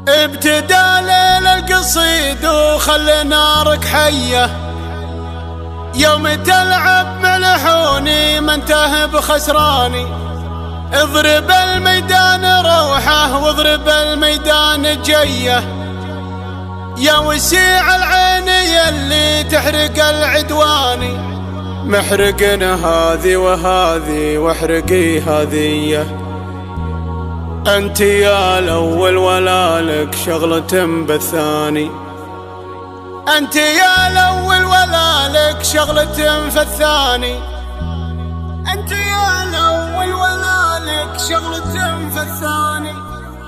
ابتدى ليل القصيد وخلي نارك حية، يوم تلعب ملحوني ما انتهى بخسراني. اضرب الميدان روحه واضرب الميدان جيه، يا وسيع العين يلي تحرق العدواني. محرقنا هذي وهذي واحرقي هذيه، انت يا الاول ولا لك شغلة بالثاني. انت يا الاول ولا لك شغلة في الثاني. انت يا الاول ولا لك شغلة في الثاني.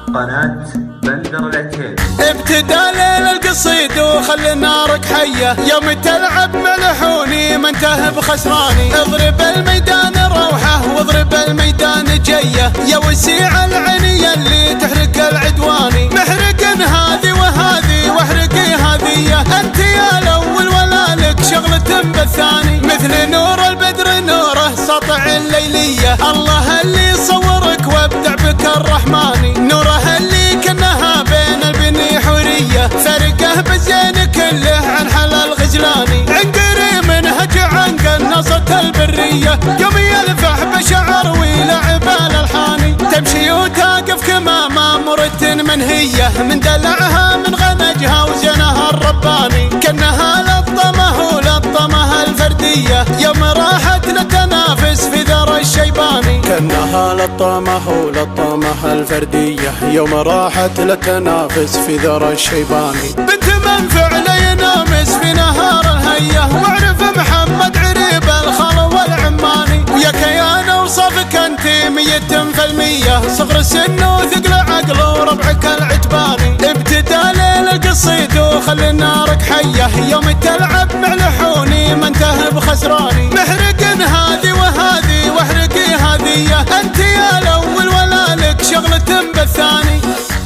قناة بندر العتيبي. ابتدى ليل القصيد وخلي نارك حية، يوم تلعب ملحوني ما انتهى بخسراني. اضرب الميدان روحه واضرب الميدان جيه، يا وسيع العين يلي تحرق العدواني. محرقن هذي وهذي واحرقي هذيه، انت يا الاول ولا لك شغلة بالثاني. مثل نور البدر نوره سطع الليلية، الله اللي صورك وابدع بك الرحماني. نوره اللي كانها بين البني حورية، فرقه بالزين كله عن حلال غزلاني. عنقري منهج عن قناصة البرية، يوم يلفح بشعر ويلعب الالحاني. تمشي وتقف كما مامورة منهية، من دلعها من غنجها وزنها الرباني. كانها لطمه ولطمها الفردية، يوم راحت لتنافس في ذر الشيباني. كانها لطمه ولطمها الفردية، يوم راحت لتنافس في ذر الشيباني. بنت من فعل ينامس في نهار الهية، واعرف محمد عريب الخلو والعماني. ويا كيان وصفك انت 100%، صغر السن وثقل عقل وربعك العتباني. ابتدى ليل القصيد وخلي نارك حية، يوم تلعب ملحوني ما انتهى بخسراني. محرقن هذي وهذي واحرقي هذيه، انت يا الاول ولا لك شغلة بالثاني.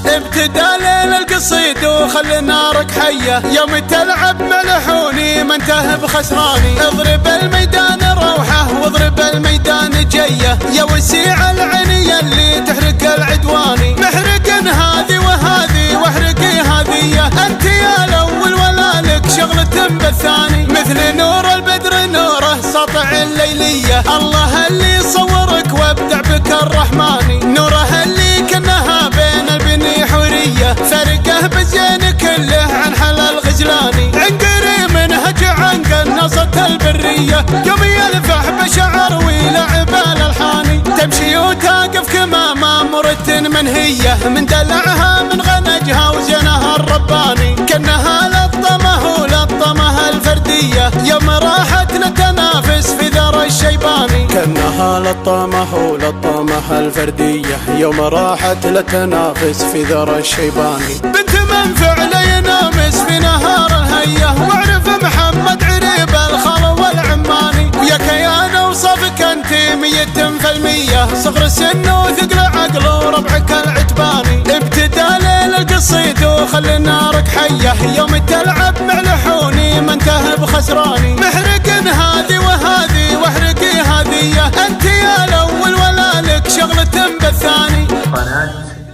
ابتدى ليل القصيد وخلي نارك حية، يوم تلعب ملحوني ما انتهى بخسراني. اضرب الميدان روحه واضرب الميدان جيه، يا وسيع العين يلي تحرق العدواني. محرقن هذي وهذي واحرقي هذيه، انت يا الاول ولا لك شغلة بالثاني. مثل نور البدر نوره سطع الليلية، الله اللي صورك وابدع بك الرحماني. نوره اللي كانها بين البني حورية، فرقه بالزين كله عن حلال غزلاني. عنقري منهج عن قناصة البرية، يوم يلفح بشعر ويلعب الالحاني. تمشي وتقف كما مامورة منهية، من دلعها من غنجها وزنها الرباني. كانها لطمه ولطمها الفردية، يوم راحت لتنافس في ذر الشيباني. كانها لطمه ولطمها الفردية، يوم راحت لتنافس في ذر الشيباني. بنت من فعل ينامس في نهار الهية، واعرف محمد عريب الخلو والعماني. ويا كيان وصفك انت 100%، صغر السن وثقل عقل وربعك العتباني. ابتدى ليل القصيد وخلي نارك حية، يوم تلعب ملحوني ما انتهى بخسراني. محرقن هذي وهذي واحرقي هذيه، انت يا الاول ولا لك شغلة بالثاني. قناة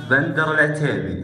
بندر العتيبي.